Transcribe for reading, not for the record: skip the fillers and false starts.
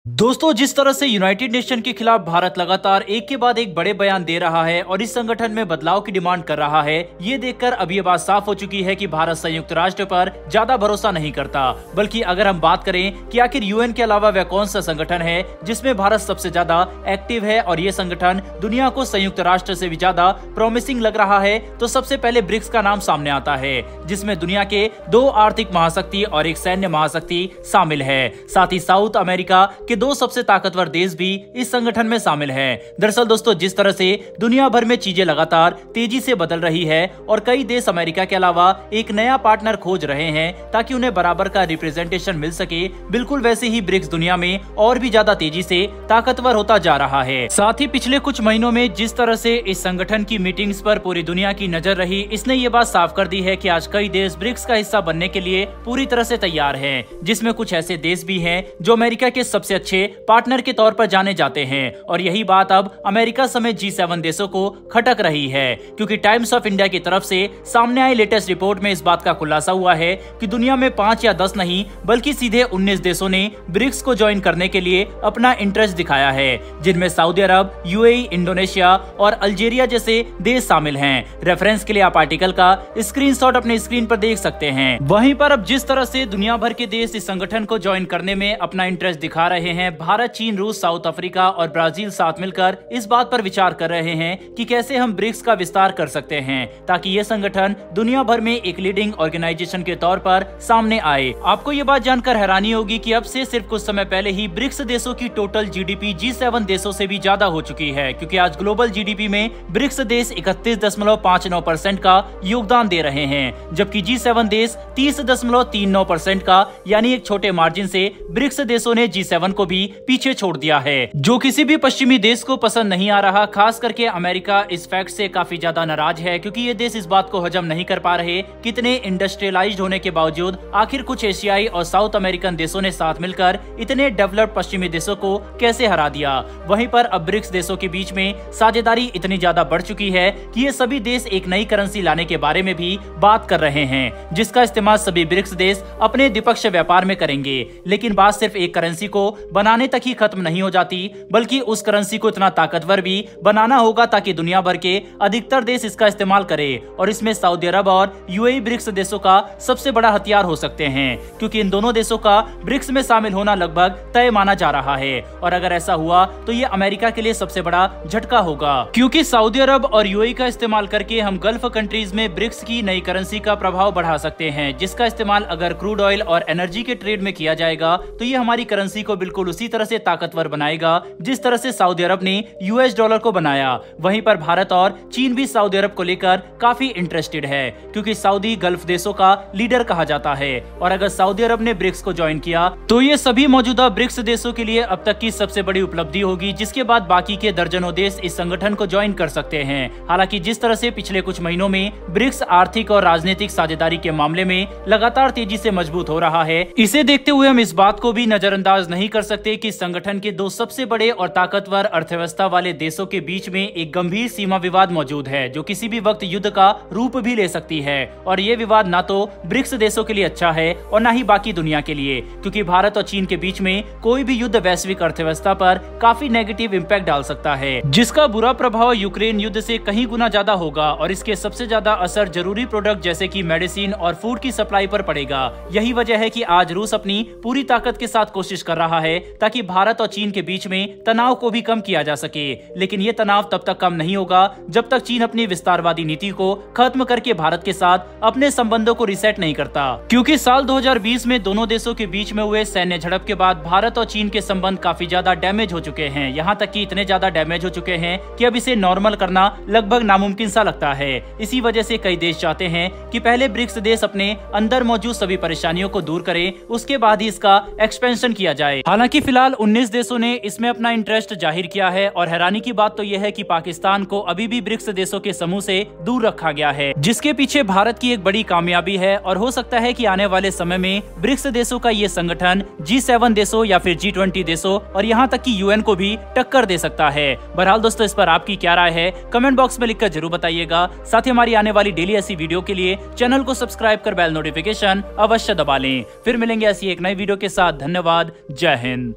दोस्तों, जिस तरह से यूनाइटेड नेशन के खिलाफ भारत लगातार एक के बाद एक बड़े बयान दे रहा है और इस संगठन में बदलाव की डिमांड कर रहा है, ये देखकर अब ये बात साफ हो चुकी है कि भारत संयुक्त राष्ट्र पर ज्यादा भरोसा नहीं करता। बल्कि अगर हम बात करें कि आखिर यूएन के अलावा वह कौन सा संगठन है जिसमें भारत सबसे ज्यादा एक्टिव है और ये संगठन दुनिया को संयुक्त राष्ट्र से भी ज्यादा प्रॉमिसिंग लग रहा है, तो सबसे पहले ब्रिक्स का नाम सामने आता है, जिसमें दुनिया के 2 आर्थिक महाशक्ति और एक सैन्य महाशक्ति शामिल है। साथ ही साउथ अमेरिका के 2 सबसे ताकतवर देश भी इस संगठन में शामिल हैं। दरअसल दोस्तों, जिस तरह से दुनिया भर में चीजें लगातार तेजी से बदल रही है और कई देश अमेरिका के अलावा एक नया पार्टनर खोज रहे हैं ताकि उन्हें बराबर का रिप्रेजेंटेशन मिल सके, बिल्कुल वैसे ही ब्रिक्स दुनिया में और भी ज्यादा तेजी से ताकतवर होता जा रहा है। साथ ही पिछले कुछ महीनों में जिस तरह से इस संगठन की मीटिंग्स पर पूरी दुनिया की नजर रही, इसने ये बात साफ कर दी है कि आज कई देश ब्रिक्स का हिस्सा बनने के लिए पूरी तरह से तैयार हैं, जिसमें कुछ ऐसे देश भी हैं जो अमेरिका के सबसे अच्छे पार्टनर के तौर पर जाने जाते हैं। और यही बात अब अमेरिका समेत G7 देशों को खटक रही है, क्योंकि टाइम्स ऑफ इंडिया की तरफ से सामने आई लेटेस्ट रिपोर्ट में इस बात का खुलासा हुआ है कि दुनिया में 5 या 10 नहीं बल्कि सीधे 19 देशों ने ब्रिक्स को ज्वाइन करने के लिए अपना इंटरेस्ट दिखाया है, जिनमें सऊदी अरब, यूएई, इंडोनेशिया और अल्जीरिया जैसे देश शामिल हैं। रेफरेंस के लिए आप आर्टिकल का स्क्रीनशॉट अपने स्क्रीन पर देख सकते हैं। वहीं पर अब जिस तरह से दुनिया भर के देश इस संगठन को ज्वाइन करने में अपना इंटरेस्ट दिखा रहे हैं, भारत, चीन, रूस, साउथ अफ्रीका और ब्राजील साथ मिलकर इस बात पर विचार कर रहे हैं कि कैसे हम ब्रिक्स का विस्तार कर सकते हैं ताकि ये संगठन दुनिया भर में एक लीडिंग ऑर्गेनाइजेशन के तौर पर सामने आए। आपको ये बात जानकर हैरानी होगी कि अब से सिर्फ कुछ समय पहले ही ब्रिक्स देशों की टोटल जीडीपी G7 देशों से भी ज्यादा हो चुकी है, क्योंकि आज ग्लोबल जीडीपी में ब्रिक्स देश 31.59% का योगदान दे रहे हैं, जबकि G7 देश 30.39% का, यानी एक छोटे मार्जिन से ब्रिक्स देशों ने G7 को भी पीछे छोड़ दिया है, जो किसी भी पश्चिमी देश को पसंद नहीं आ रहा। खास करके अमेरिका इस फैक्ट से काफी ज्यादा नाराज है, क्योंकि ये देश इस बात को हजम नहीं कर पा रहे कितने इंडस्ट्रियलाइज्ड होने के बावजूद आखिर कुछ एशियाई और साउथ अमेरिकन देशों ने साथ मिलकर इतने डेवलप्ड पश्चिमी देशों को कैसे हरा दिया। वहीं पर अब ब्रिक्स देशों के बीच में साझेदारी इतनी ज्यादा बढ़ चुकी है कि ये सभी देश एक नई करेंसी लाने के बारे में भी बात कर रहे हैं, जिसका इस्तेमाल सभी ब्रिक्स देश अपने द्विपक्षीय व्यापार में करेंगे। लेकिन बात सिर्फ एक करेंसी को बनाने तक ही खत्म नहीं हो जाती, बल्कि उस करेंसी को इतना ताकतवर भी बनाना होगा ताकि दुनिया भर के अधिकतर देश इसका इस्तेमाल करें। और इसमें सऊदी अरब और यूएई ब्रिक्स देशों का सबसे बड़ा हथियार हो सकते हैं, क्योंकि इन दोनों देशों का ब्रिक्स में शामिल होना लगभग तय माना जा रहा है। और अगर ऐसा हुआ तो ये अमेरिका के लिए सबसे बड़ा झटका होगा, क्योंकि सऊदी अरब और यूएई का इस्तेमाल करके हम गल्फ कंट्रीज में ब्रिक्स की नई करेंसी का प्रभाव बढ़ा सकते हैं, जिसका इस्तेमाल अगर क्रूड ऑयल और एनर्जी के ट्रेड में किया जाएगा तो ये हमारी करेंसी को बिल्कुल उसी तरह से ताकतवर बनाएगा जिस तरह से सऊदी अरब ने यूएस डॉलर को बनाया। वहीं पर भारत और चीन भी सऊदी अरब को लेकर काफी इंटरेस्टेड है, क्योंकि सऊदी गल्फ देशों का लीडर कहा जाता है। और अगर सऊदी अरब ने ब्रिक्स को ज्वाइन किया तो ये सभी मौजूदा ब्रिक्स देशों के लिए अब तक की सबसे बड़ी उपलब्धि होगी, जिसके बाद बाकी के दर्जनों देश इस संगठन को ज्वाइन कर सकते हैं। हालांकि जिस तरह से पिछले कुछ महीनों में ब्रिक्स आर्थिक और राजनीतिक साझेदारी के मामले में लगातार तेजी से मजबूत हो रहा है, इसे देखते हुए हम इस बात को भी नजरअंदाज नहीं कर सकते कि संगठन के 2 सबसे बड़े और ताकतवर अर्थव्यवस्था वाले देशों के बीच में एक गंभीर सीमा विवाद मौजूद है, जो किसी भी वक्त युद्ध का रूप भी ले सकती है। और ये विवाद ना तो ब्रिक्स देशों के लिए अच्छा है और ना ही बाकी दुनिया के लिए, क्योंकि भारत और चीन के बीच में कोई भी युद्ध वैश्विक अर्थव्यवस्था पर काफी नेगेटिव इम्पैक्ट डाल सकता है, जिसका बुरा प्रभाव यूक्रेन युद्ध से कहीं गुना ज्यादा होगा। और इसके सबसे ज्यादा असर जरूरी प्रोडक्ट जैसे कि मेडिसिन और फूड की सप्लाई पर पड़ेगा। यही वजह है कि आज रूस अपनी पूरी ताकत के साथ कोशिश कर रहा है ताकि भारत और चीन के बीच में तनाव को भी कम किया जा सके। लेकिन ये तनाव तब तक कम नहीं होगा जब तक चीन अपनी विस्तारवादी नीति को खत्म करके भारत के साथ अपने संबंधों को रिसेट नहीं करता, क्योंकि साल 2020 में दोनों देशों के बीच में हुए सैन्य झड़प के बाद भारत और चीन के संबंध काफी ज्यादा डैमेज हो चुके हैं। यहाँ तक कि इतने ज्यादा डैमेज हो चुके हैं कि अब इसे नॉर्मल करना लगभग नामुमकिन सा लगता है। इसी वजह से कई देश चाहते हैं कि पहले ब्रिक्स देश अपने अंदर मौजूद सभी परेशानियों को दूर करें, उसके बाद ही इसका एक्सपेंशन किया जाए। हालांकि फिलहाल 19 देशों ने इसमें अपना इंटरेस्ट जाहिर किया है और हैरानी की बात तो यह है कि पाकिस्तान को अभी भी ब्रिक्स देशों के समूह से दूर रखा गया है, जिसके पीछे भारत की एक बड़ी कामयाबी है। और हो सकता है कि आने वाले समय में ब्रिक्स देशों का ये संगठन G7 देशों या फिर G20 देशों और यहाँ तक कि यूएन को भी टक्कर दे सकता है। बहरहाल दोस्तों, इस पर आपकी क्या राय है कमेंट बॉक्स में लिखकर जरूर बताइएगा। साथ ही हमारी आने वाली डेली ऐसी वीडियो के लिए चैनल को सब्सक्राइब कर बेल नोटिफिकेशन अवश्य दबा लें। फिर मिलेंगे ऐसी एक नई वीडियो के साथ। धन्यवाद। जय हिंद।